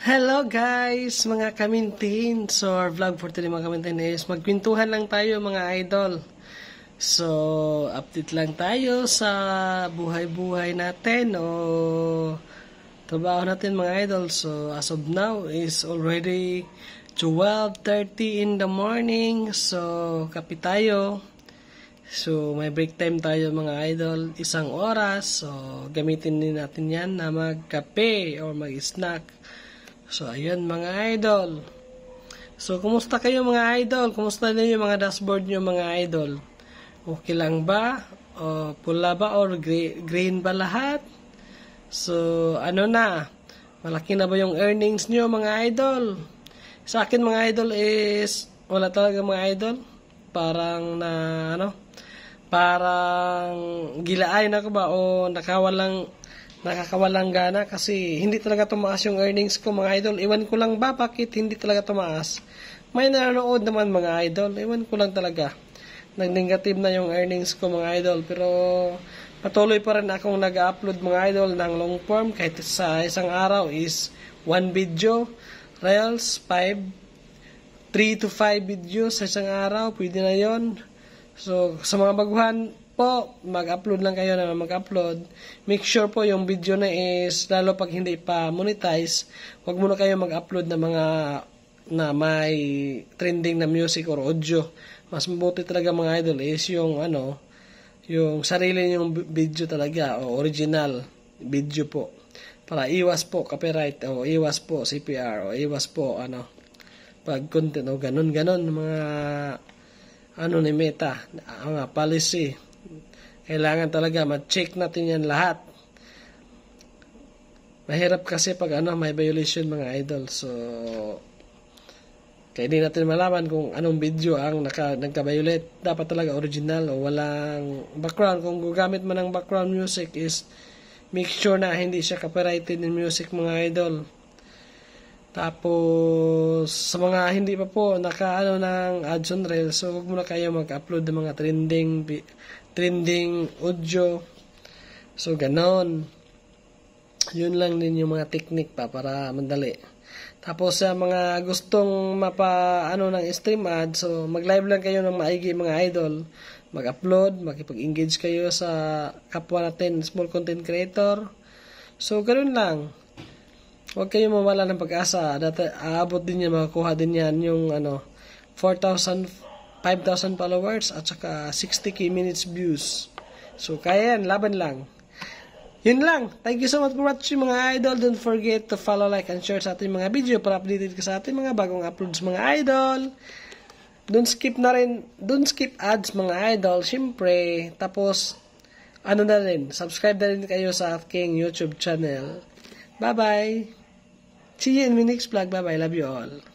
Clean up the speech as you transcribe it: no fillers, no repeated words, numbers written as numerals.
Hello guys, mga kamintin. So our vlog for today mga kamintin is magkwentuhan lang tayo mga idol. So update lang tayo sa buhay-buhay natin o trabaho natin mga idol. So as of now is already 12:30 in the morning. So kape tayo. So may break time tayo mga idol, 1 oras. So gamitin din natin yan na magkape or mag-snack. So, ayun mga idol. So, kumusta kayo mga idol? Kumusta din yung mga dashboard nyo mga idol? Okay lang ba? O, pula ba or green ba lahat? So, ano na? Malaki na ba yung earnings nyo mga idol? Sa akin mga idol is, wala talaga mga idol. Parang parang gilaay na ko ba o nakakawalang gana kasi hindi talaga tumaas yung earnings ko mga idol. Iwan ko lang ba bakit hindi talaga tumaas. May nanonood naman mga idol. Iwan ko lang talaga. Nag-negative na yung earnings ko mga idol. Pero patuloy pa rin akong nag-upload mga idol ng long form kahit sa isang araw is 1 video. Reels 3 to 5 videos sa isang araw. Pwede na yon. So sa mga baguhan po, mag-upload lang kayo na mag-upload. Make sure po yung video na is, lalo pag hindi pa monetize, wag muna kayo mag-upload na mga na may trending na music or audio. Mas mabuti talaga mga idol is yung yung sarili yung video talaga o original video po. Para iwas po copyright o iwas po CPR o iwas po pag content o ganun mga ni Meta, mga policy. Kailangan talaga ma-check natin yan lahat. Mahirap kasi pag may violation mga idol. So kaya hindi natin malaman kung anong video ang nagka-violate. Dapat talaga original o walang background. Kung gugamit man ng background music is make sure na hindi siya copyrighted in music mga idol. Tapos sa mga hindi pa po ng ads on Reels, so huwag muna kayo mag-upload ng mga trending audio. So ganon. Yun lang din yung mga technique pa para madali. Tapos sa mga gustong ng stream ad, so mag-live lang kayo ng maigi mga idol. Mag-upload, makipag-engage kayo sa kapwa natin, small content creator. So ganoon lang. Huwag kayo mawala ng pag-asa. Aabot din yan, makakuha din yan yung 4,000, 5,000 followers at saka 60k minutes views. So, kaya yan. Laban lang. Yun lang. Thank you so much for watching mga idol. Don't forget to follow, like, and share sa ating mga video para updated ka sa ating mga bagong uploads mga idol. Don't skip ads mga idol. Siyempre. Tapos, subscribe na rin kayo sa aking YouTube channel. Bye-bye. See you in my next vlog. Bye-bye. Love you all.